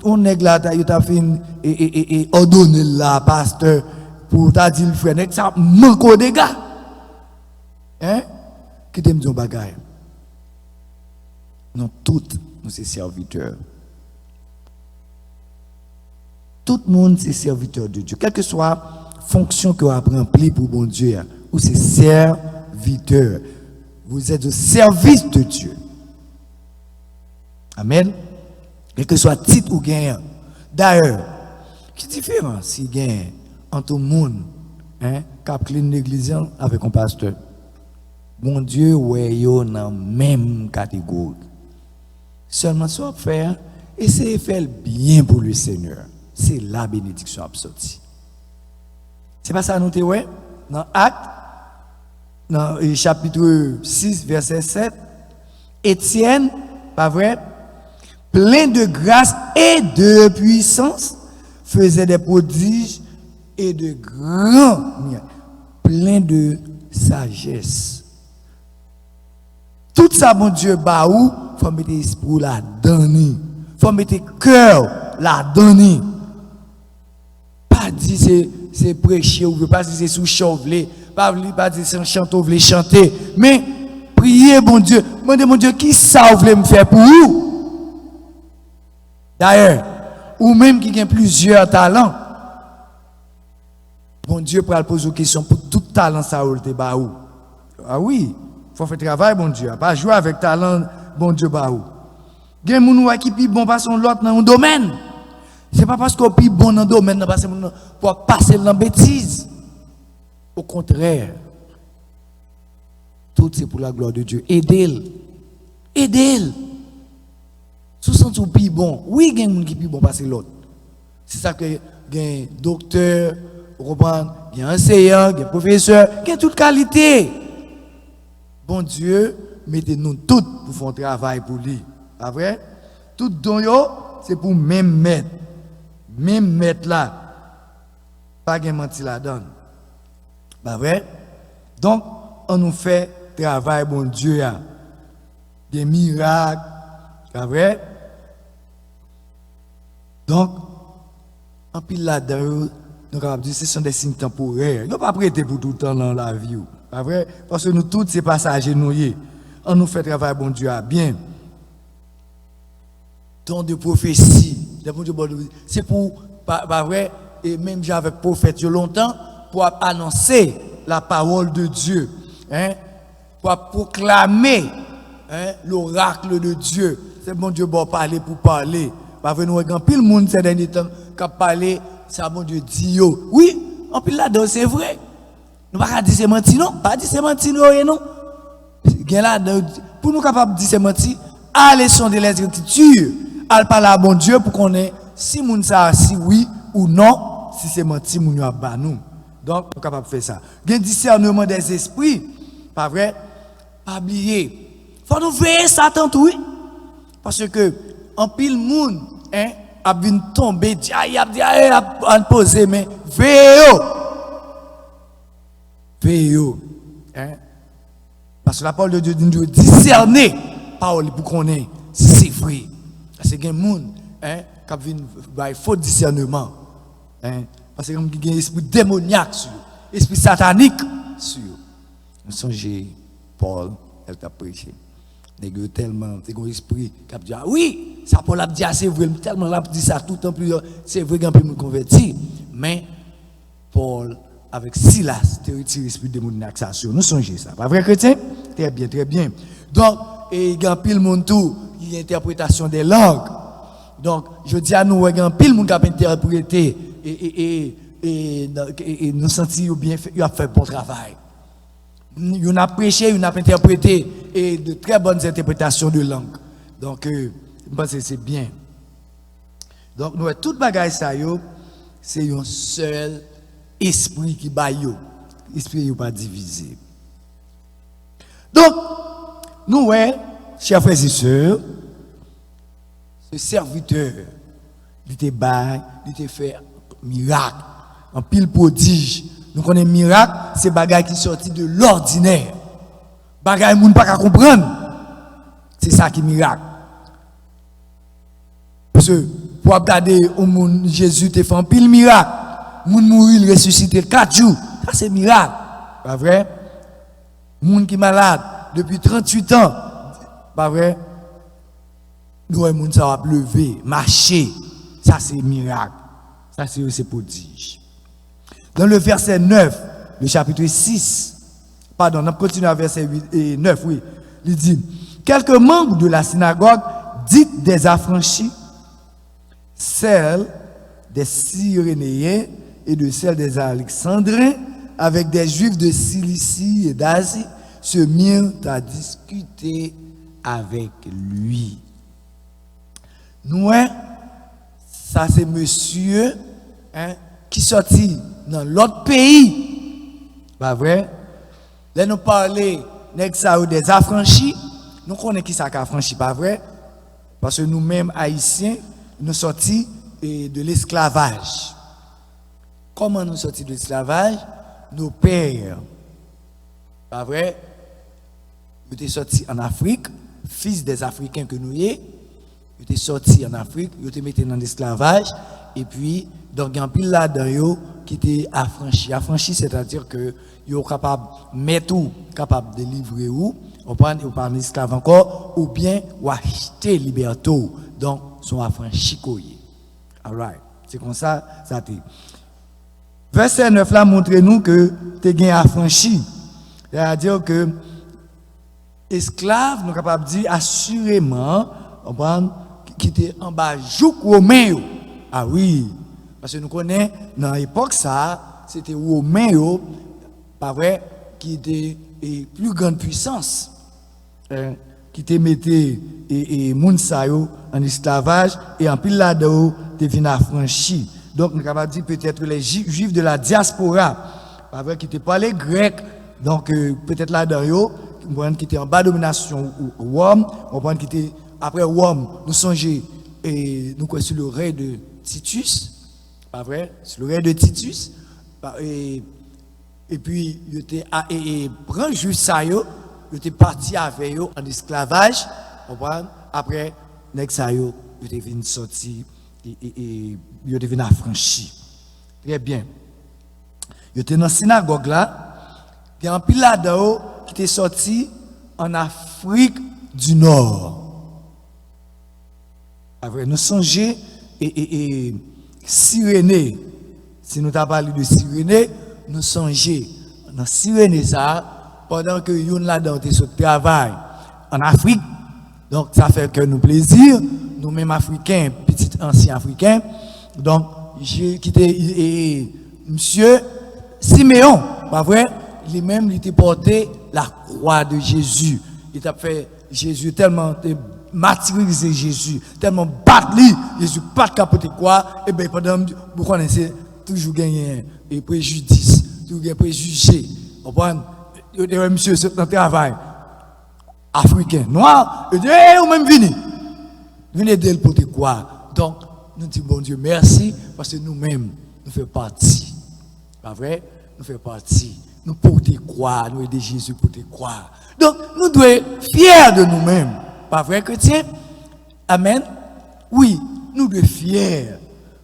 On est là, tu as fait et ordonné là, pasteur, pour t'a dit le frère, ça manque des gars. Hein? Qui t'aime dire bagaille? Non, toutes, nous sommes serviteurs. Tout le monde, c'est serviteur de Dieu. Quelle que soit fonction que vous avez remplie pour bon Dieu, ou c'est serviteur. Vous êtes au service de Dieu. Amen. Quel que soit titre ou gagnant. D'ailleurs, Qui différence si gagne entre le monde qui a clean l'église avec un pasteur? Bon Dieu, ouais, yo dans même catégorie. Seulement ce qu'on faire, essayez de faire bien pour le Seigneur. C'est la bénédiction absolue. C'est pas ça nous te ouais dans Actes dans le chapitre 6 verset 7, Étienne, pas vrai, plein de grâce et de puissance, faisait des prodiges et de grands miracles, plein de sagesse. Tout ça, mon Dieu, baou, faut mettre l'esprit la donner, faut mettre cœur la donner. Pas dire c'est prêcher ou pas dire c'est sous chauvelé, pas dire c'est chanter ou chanter, mais priez bon Dieu, demandez mon Dieu qui ça vous me faire pour vous. D'ailleurs, ou même qui a plusieurs talents, bon Dieu pour poser une question pour tout talent ça ou te baou. Ah oui, faut faire travail bon Dieu, pas jouer avec talent bon Dieu baou. Gen moun qui pi bon pas son l'autre dans un domaine. C'est pas parce qu'on pi bon dans un domaine parce que pour passer dans bêtise. Au contraire, tout c'est pour la gloire de Dieu. Aidez-le. Aidez-le. Sous sens ou pi bon. Oui, gen moun qui pi bon parce que l'autre. C'est ça que gen docteur, gen enseignant, gen professeur, gen toute qualité. Bon Dieu, mettez-nous toutes pour faire un travail pour lui. Pas vrai? Tout don yo, c'est pour même mettre. Même mettre là. Pas de menti là-dedans. Pas vrai? Donc, on nous fait travail, bon Dieu. Des miracles. Pas vrai? Donc, en pile là-dedans, nous avons dit que ce sont des signes temporaires. Nous ne pas prêter pour tout le temps dans la vie. Pas vrai? Parce que nous tous, ces passagers, on nous fait travail, bon Dieu, bien. Ton de prophétie, c'est pour, pas vrai, et même j'avais prophète longtemps, pour annoncer la parole de Dieu, pour proclamer l'oracle de Dieu. C'est bon Dieu bon parler pour parler. Pas vrai, nous avons pile monde ces derniers temps qui a parlé, ça bon Dieu dit yo. Oui, en pile là-dedans, c'est vrai. Nous ne pouvons pas dire c'est menti, non? Pas dire c'est menti, non? Pour nous capables de dire c'est menti, allez sonder les Écritures. Al parler à bon Dieu pour qu'on ait si moun sa si oui ou non, si c'est menti moun yo a ba nous. Donc on est capable de faire ça. Gen discernement des esprits, pas vrai? Pas oublier. Faut nous veiller Satan tout oui. Parce que en pile moun a vinn tomber, a poser mais veillez. Veillez. Parce que la parole de Dieu dit nous discerner parole pour qu'on ait si c'est vrai. C'est qu'il y a des gens qui ont un faux discernement. Parce qu'il y a un esprit démoniaque, un esprit satanique. Nous songez, Paul, elle t'a prêché. Il y a tellement un esprit qui a dit, ah oui, ça Paul a dit, c'est vrai, tellement il a dit ça tout le temps plus, c'est vrai qu'il y a un peu converti. Mais Paul, avec Silas, tu retires l'esprit démoniaque ça sur. Nous songez ça. Pas vrai, chrétien? Très bien, très bien. Donc, il y a un pile monde tout. L'interprétation des langues. Donc, je dis à nous, il y a un pile monde qui a interprété et nous sentir bien fait, il a fait bon travail. Il a prêché, il a interprété et de très bonnes interprétations de langue. Donc, je pense que c'est bien. Donc, nous, toute bagaille ça, c'est un seul esprit qui bat yo. L'esprit n'est pas divisé. Donc, nous, chers frères et sœurs, ce serviteur, il te bail, il te fait miracle, en pile prodige. Nous connaissons miracle, c'est bagaille qui sorti de l'ordinaire. Bagaille moun pas comprendre. C'est ça qui est miracle. Parce que pour regarder au monde Jésus te fait un pile miracle. Moun mourir, il ressuscite 4 jours. Ça c'est miracle. Pas vrai? Moun qui malade depuis 38 ans. Pas vrai? Nous, les gens va lever, marcher. Ça, c'est miracle. Ça, c'est prodige. Dans le verset 9, le chapitre 6, pardon, on continue à verset 8 et 9, oui. Il dit, quelques membres de la synagogue, dites des affranchis, celle des Cyrénéens et de celle des Alexandrins, avec des Juifs de Cilicie et d'Asie, se mirent à discuter avec lui. Nous, ça c'est monsieur qui sortit dans l'autre pays. Pas vrai? Là, nous parlons des affranchis. Nous connaissons qui ça qui affranchi, pas vrai? Parce que nous-mêmes, Haïtiens, nous sortis de l'esclavage. Comment nous sortis de l'esclavage? Nos pères, pas vrai? Ils étaient sortis en Afrique, fils des Africains que nous y est. Ils étaient sortis en Afrique, ils étaient mis dans l'esclavage. Et puis, donc, il y a un pile là-dedans qui était affranchi. Affranchi, c'est-à-dire que ils sont capables de mettre tout, capables de livrer ou pas en esclave encore, ou bien ou acheter liberté. Donc, sont affranchis. Alright. C'est comme ça, ça t'est. Verset 9 là montre nous que tu es affranchi. C'est-à-dire que esclave, nous sommes capables de dire assurément, qui était en bas jouk romain. Ah oui, parce que nous connaissons, dans l'époque ça, c'était romain, pas vrai, qui était plus grande puissance, qui te mettait et Mounsayo en esclavage, et en pile là-dedans, tu es affranchi. Donc, nous sommes capables de dire peut-être les Juifs de la diaspora, pas vrai, qui étaient pas les Grecs, donc peut-être là-dedans, qui étaient en bas domination Rome, qui étaient après Rome, nous songeons et nous sur le règne de Titus, pas vrai, sur le règne de Titus, et puis il était prend juste ça il était parti avec eux en esclavage, après ça il était venu sortir et il était venu affranchi. Très bien. Il était dans la synagogue là, il y a un pile là-dedans qui était sorti en Afrique du Nord. Après, nous songeons et Cyrénée. Si nous avons parlé de Cyrénée, nous songeons dans Cyrénée ça, pendant que nous là-dedans était sur le travail en Afrique. Donc, ça fait que nous plaisir, nous-mêmes Africains, petits anciens Africains. Donc, j'ai quitté monsieur Siméon, pas vrai? Lui-même, il était porté la croix de Jésus. Il a fait Jésus tellement martyrisé Jésus, tellement battu, Jésus pas capoté quoi, et bien pendant vous connaissez toujours gagné et préjudice, toujours gagné préjugé. Vous comprenez? Monsieur c'est un travail africain, noir, et dit ou même venez d'elle pour quoi. Donc nous disons bon Dieu merci parce que nous-mêmes nous faisons partie. Pas vrai? Nous faisons partie. Nous portons quoi, nous aider Jésus pour te croire. Donc nous devons être fiers de nous-mêmes. Pas vrai, chrétien? Amen. Oui, nous devons être fiers.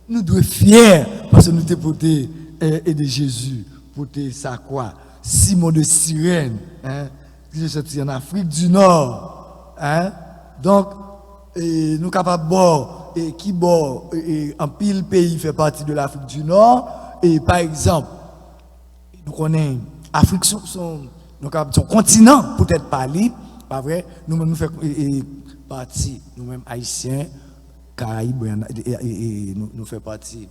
Nous devons être fiers parce que nous t'es porté aider Jésus, porter sa croix. Simon de Cyrène, qui est sorti en Afrique du Nord. Donc, nous sommes capables de et qui en pile pays fait partie de l'Afrique du Nord. Et par exemple, nous connaissons l'Afrique, son continent, peut-être pas libre. Pas vrai, nous-mêmes nous faisons partie, nous-mêmes haïtiens, Caraïbes, et nous faisons partie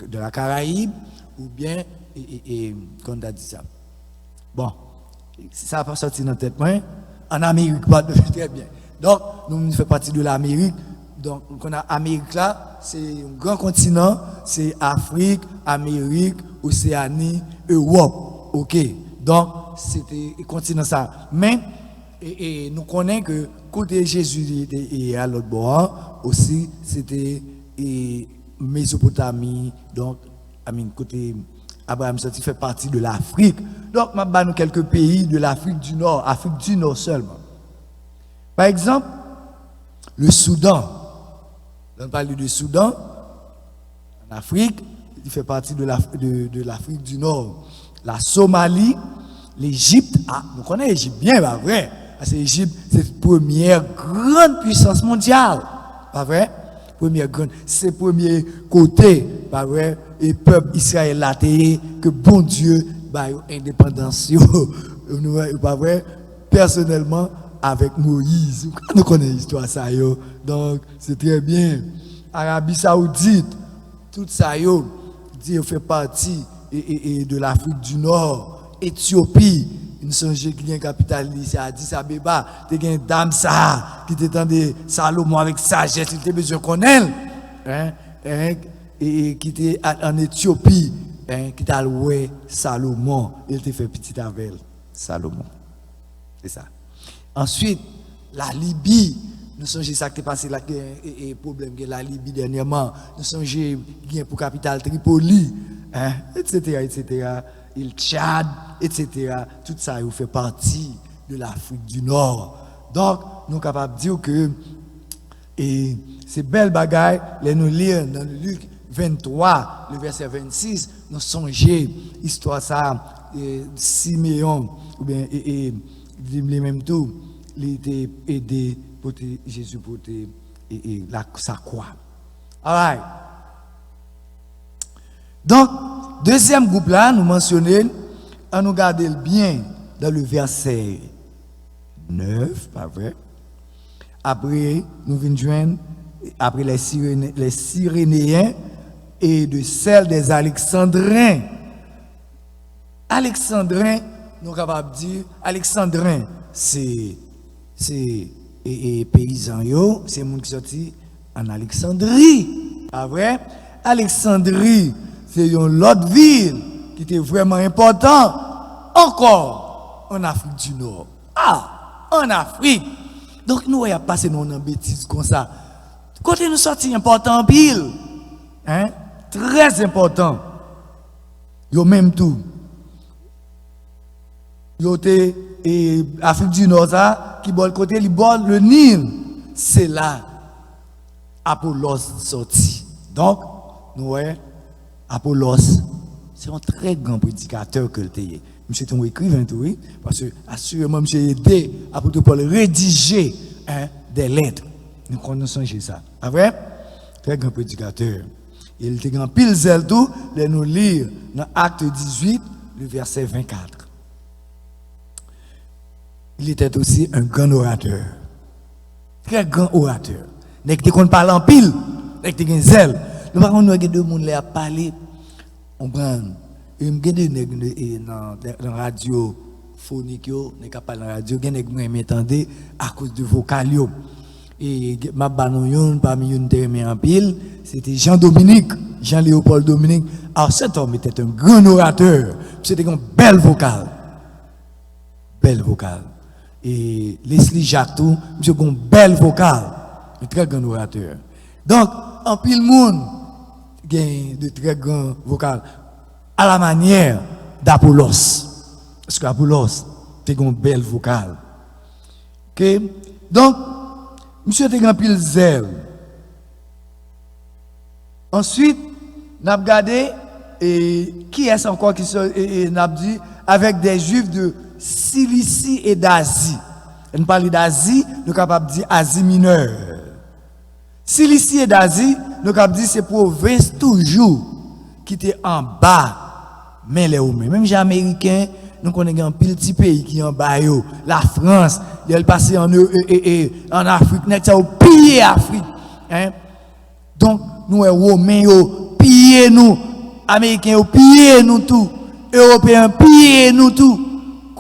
de la Caraïbe, ou bien, qu'on a dit ça. Bon, ça n'a pas sorti dans la tête, en Amérique, très bien. Donc, nous faisons partie de l'Amérique. Donc, on a Amérique là, c'est un grand continent, c'est Afrique, Amérique, Océanie, Europe. Ok. Donc, c'était le continent ça. Mais, nous connaissons que côté Jésus et à l'autre bord, aussi, c'était Mésopotamie. Donc, côté Abraham sorti fait partie de l'Afrique. Donc, je vais nous quelques pays de l'Afrique du Nord, Afrique du Nord seulement. Par exemple, le Soudan. On parle du Soudan, en Afrique, il fait partie de l'Afrique du Nord. La Somalie, l'Égypte, nous connaissons l'Égypte bien, pas vrai? Parce que l'Égypte, c'est la première grande puissance mondiale, pas vrai? Première grande, c'est le premier côté, pas vrai? Et peuple Israël là, que bon Dieu, indépendance, pas vrai? Personnellement, avec Moïse, nous connaissons l'histoire ça, donc c'est très bien. Arabie Saoudite, tout ça, yo fait partie de l'Afrique du Nord, Éthiopie. Nous sommes qui est capitale ici à Addis Abeba, tu as une dame ça qui était de Salomon avec sagesse, il était besoin qu'on ait, et qui était en Éthiopie, qui t'a loué Salomon, il était fait petit avec Salomon. C'est ça. Ensuite, la Libye, nous sommes ça qui est passé là, et problème que la Libye dernièrement, nous sommes qui est pour capitale Tripoli, etc. Il Tchad, etc. Tout ça, il fait partie de l'Afrique du Nord. Donc, nous sommes capables de dire que ces belles bagailles, les nous lire dans Luc 23, le verset 26, nous songeons histoire ça, Siméon, ou bien, les mêmes tout, il était aidé pour Jésus pour sa croix. All right. Donc, deuxième groupe là, nous mentionnons, on nous garde bien dans le verset 9, pas vrai? Après, nous venons joindre, après les Cyrénéens et de celle des Alexandrins. Alexandrins, nous sommes capables de dire, Alexandrins, c'est paysans, c'est les gens qui sont sortis en Alexandrie, pas vrai? Alexandrie, c'est une autre ville qui était vraiment importante, encore en Afrique du Nord. En Afrique. Donc nous, on a passé nos bêtises comme ça. Côté nous sortis important en pile, très important. Yo même tout. Yo te Afrique du Nord ça, qui bol côté li bol le Nil. C'est là Apollos sorti. Donc nous voyons Apollos, c'est un très grand prédicateur que le théier. Monsieur est un écrivain, oui, parce que assurément, monsieur a aidé l'apôtre Paul à rédiger des lettres. Nous connaissons ça. Pas vrai? Très grand prédicateur. Il était grand pile zèle tout, de nous lire dans Acte 18, le verset 24. Il était aussi un grand orateur. Très grand orateur. Dès que tu parles en pile, dès que tu as un zèle. Nous par contre, nous avons deux personnes à parler. On prend. Et dans la radio phonique, n'est pas dans la radio, il m'entendait à cause de vocal. Et ma banon parmi une terme en pile, c'était Jean-Dominique, Jean-Léopold Dominique. Alors cet homme était un grand orateur, c'était un bel vocal. Bel vocal. Et Leslie Jactou, monsieur un bel vocal, un très grand orateur. Donc, en pile monde, il y a de très grands vocaux. À la manière d'Apollos. Parce qu'Apollos, c'est un bel vocal. Okay? Donc, monsieur était grand pile zèle. Ensuite, nous avons regardé qui est encore qui n'a dit avec des juifs de Cilicie et d'Asie. On parle d'Asie, nous sommes capables de dire Asie mineure. Cilicie et d'Asie, nous sommes capables de dire c'est province toujours qui était en bas. Mais les Romains, même les Américains, nous connaissons un petit pays qui est en bas, la France, il est passé en Afrique, nous avons pillé l'Afrique. Donc, nous, les Romains, pillé nous, Américains, pillé nous tout, Européens, pillé nous tout.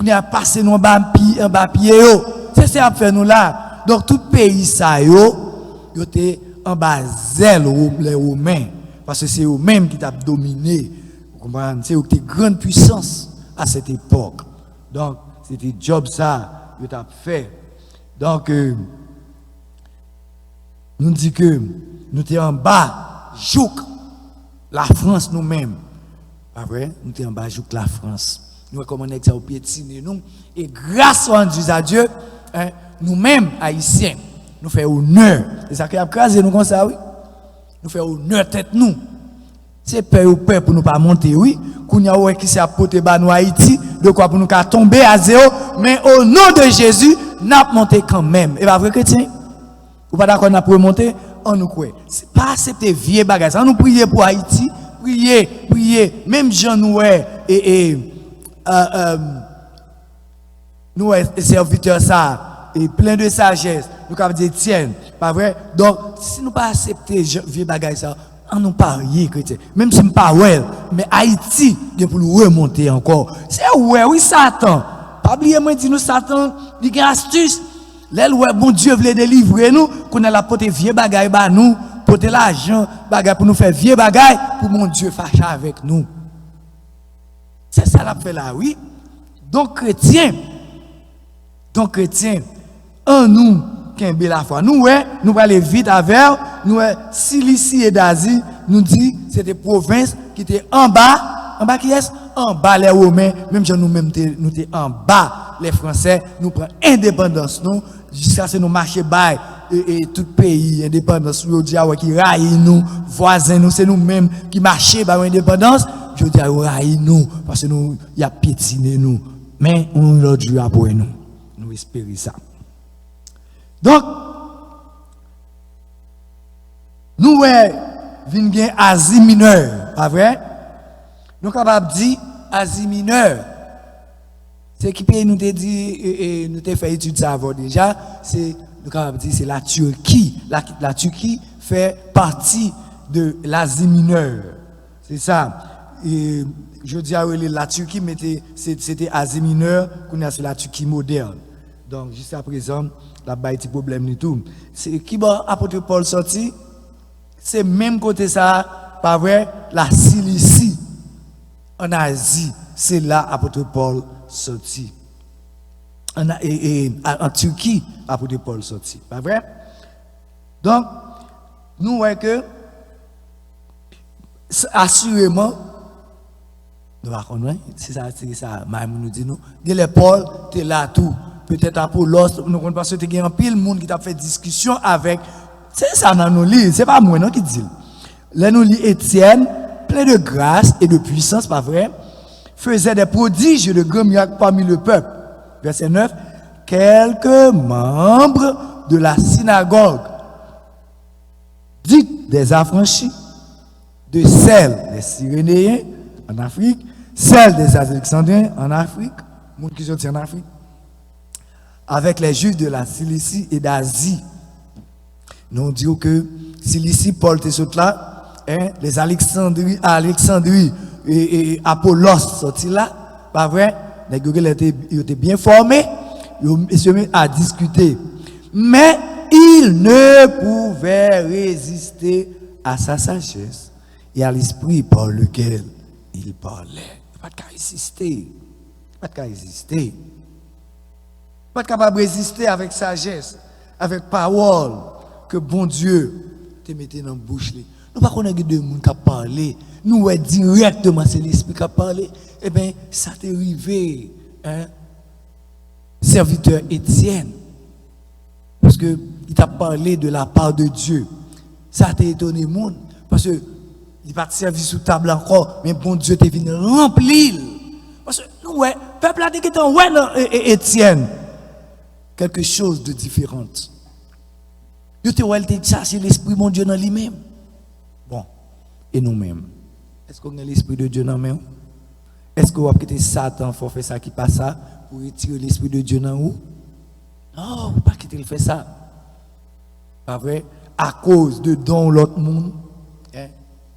Nous avons passé nous en bas pied, c'est ça qui fait nous là. Donc, tout pays, ça, était en bas zèle, les Romains, parce que c'est eux-mêmes qui t'ont dominé. C'est une grande puissance à cette époque. Donc, c'était job ça que tu as fait. Donc, nous disons que nous sommes en bas, jouk la France nous-mêmes. Pas vrai? Nous sommes en bas, jouk la France. Nous recommandons que ça au piétiner nous. Et grâce à Dieu, nous-mêmes, Haïtiens, nous faisons honneur. C'est ça qui a crasé nous comme ça, oui. Nous faisons honneur tête nous. C'est peur ou peur pour nous pas monter, oui. Qu'on a ouais qui s'est apporté à nous Haïti, de quoi pour nous tomber à zéro, mais au nom de Jésus, n'a monté quand même. Et pas vrai chrétien? Ou pas d'accord n'a pour monter? On nous croit. C'est pas accepter vieux bagages. On nous prier pour Haïti, prier, même Jean nous nous serviteurs ça et plein de sagesse. Nous avons dit tiens, pas vrai? Donc, si nous pas accepter vieux bagaille ça, on nous parier chrétien. Même si nous pas ouais, mais Haïti, il pour nous remonter encore. C'est ouais, oui Satan. Pas oublier moi dit nous Satan, il a astuce. Là ouais bon Dieu veut délivrer nous, qu'on a la porter vieux bagaille ba nous, porter l'argent bagaille pour nous faire vieux bagaille pour mon Dieu fâcher avec nous. C'est ça l'a fait là, oui. Donc chrétien, en nous, qui est la foi. Nous, ouais, nous allons aller vite avec, nous, Cilicie et d'Asie, nous dit, c'est des provinces qui étaient en bas qui est? En bas les Romains, même si nous-mêmes, nous étions en bas, les Français, nous prenons indépendance, nous, jusqu'à ce que nous marchions bas, et tout pays, indépendance, nous disons, qui raillent nous, voisins, nous, c'est nous-mêmes qui marchons bas, indépendance, je dis, raillent nous, parce que nous, il y a piétiné nous, mais on l'a dû pour nous. Nous espérons ça. Donc, nous, venons bien Asie mineure, pas vrai? Nous sommes capables de dire Asie mineure. C'est qui pays nous te dit, et nous te fait étude ça avant déjà, c'est, nous sommes capables de dire, c'est la Turquie. La Turquie fait partie de l'Asie mineure. C'est ça. Et je dis à la Turquie, mais c'était Asie mineure, qu'on a sur la Turquie moderne. Donc, jusqu'à présent, la bas petit problème du tout. C'est qui va apôtre Paul sorti? C'est même côté ça, pas vrai? La Cilicie, en Asie, c'est là apôtre Paul sorti. En Turquie, apôtre Paul sorti, pas vrai? Donc, nous voyons que, assurément, nous allons c'est ça, Maïmoun nous dit nous, les Paul, tu es là tout. Peut-être Apollos, nous connaissons parce que tu as un pile monde qui t'a fait discussion avec. C'est ça dans nos livres, c'est pas moi non qui dit. Là nous lit Étienne, plein de grâce et de puissance, pas vrai, faisait des prodiges et de grands miracles parmi le peuple. Verset 9, quelques membres de la synagogue, dites des affranchis, de celle des Cyrénéens en Afrique, celle des Alexandriens en Afrique, monde qui sont en Afrique, avec les Juifs de la Cilicie et d'Asie. Nous disons que Cilicie, Paul était là, hein, les Alexandrie et Apollos sortis là, pas vrai? Les Google étaient bien formés, ils se mettent à discuter. Mais ils ne pouvaient résister à sa sagesse et à l'esprit par lequel il parlait. Pas de résister. Pas de résister. Pas capable de résister avec sagesse, avec parole que bon Dieu te mette dans la bouche. Nous ne connaissons pas de monde qui a parlé. Nous directement, c'est l'esprit qui a parlé. Eh bien, ça t'est arrivé, hein? Serviteur Étienne. Parce qu'il t'a parlé de la part de Dieu. Ça t'a étonné le monde. Parce que il va te servir sous table encore, mais bon Dieu t'est venu remplir. Parce que nous, ouais, peuple a dit que t'en ouais, Étienne. Quelque chose de différent. Yo te ouais, te chercher l'esprit mon Dieu dans lui-même. Bon, et nous-mêmes. Est-ce qu'on a l'esprit de Dieu dans nous? Est-ce qu'on va quitter Satan pour faire ça qui passe ça pour retirer l'esprit de Dieu dans nous? Non, pas quitter le faire ça. Pas vrai? À cause de don l'autre monde, hein,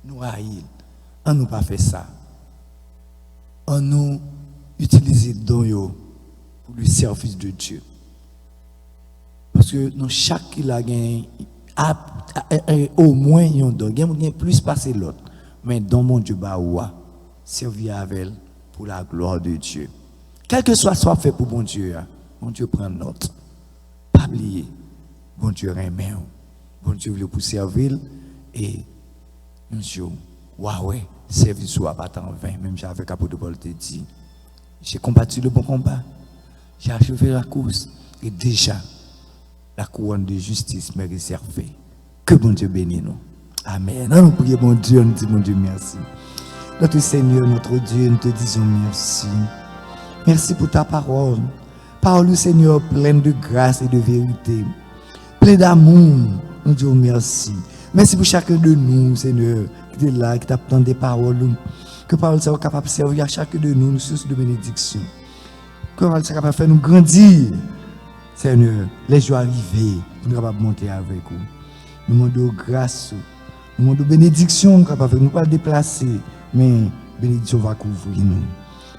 nous haïr. On nous pas fait ça. On nous utiliser don yo pour le service de Dieu. Parce que nous chaque qui a gagné au moins un don, gagne plus passer l'autre. Mais dans mon Dieu baoua, servir avec elle pour la gloire de Dieu. Quel que soit fait pour bon Dieu, bon Dieu prend note. Pas oublier, bon Dieu remet, bon Dieu veut pour servir et un jour, ouais, service soit pas en vain. Même j'avais l'apôtre Paul te dit, j'ai combattu le bon combat, j'ai achevé la course et déjà la couronne de justice m'est réservée. Que bon Dieu bénisse nous. Amen. Nous prions mon Dieu, nous disons mon Dieu merci. Notre Seigneur, notre Dieu, nous te disons merci. Merci pour ta parole. Parole, Seigneur, pleine de grâce et de vérité. Pleine d'amour. Nous disons merci. Merci pour chacun de nous, Seigneur, qui est là, qui t'apprend des paroles. Que parole soit capable de servir à chacun de nous, une source de bénédiction. Que parole soit capable de faire nous grandir Seigneur, les jours arrivés, nous sommes capables de monter avec vous. Nous demandons grâce, nous demandons bénédiction, nous ne pas déplacer, mais bénédiction va couvrir nous.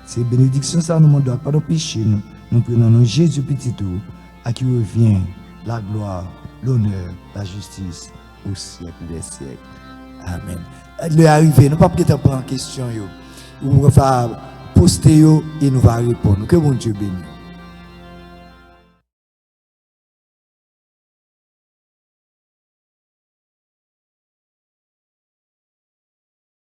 C'est bénédiction ça, nous demandons pas de péché, nous prenons Jésus petit tout, à qui revient la gloire, l'honneur, la justice au siècle des siècles. Amen. Le arrivé, nous ne pouvons pas prendre en question, nous va poster et nous va répondre. Que bon Dieu bénisse.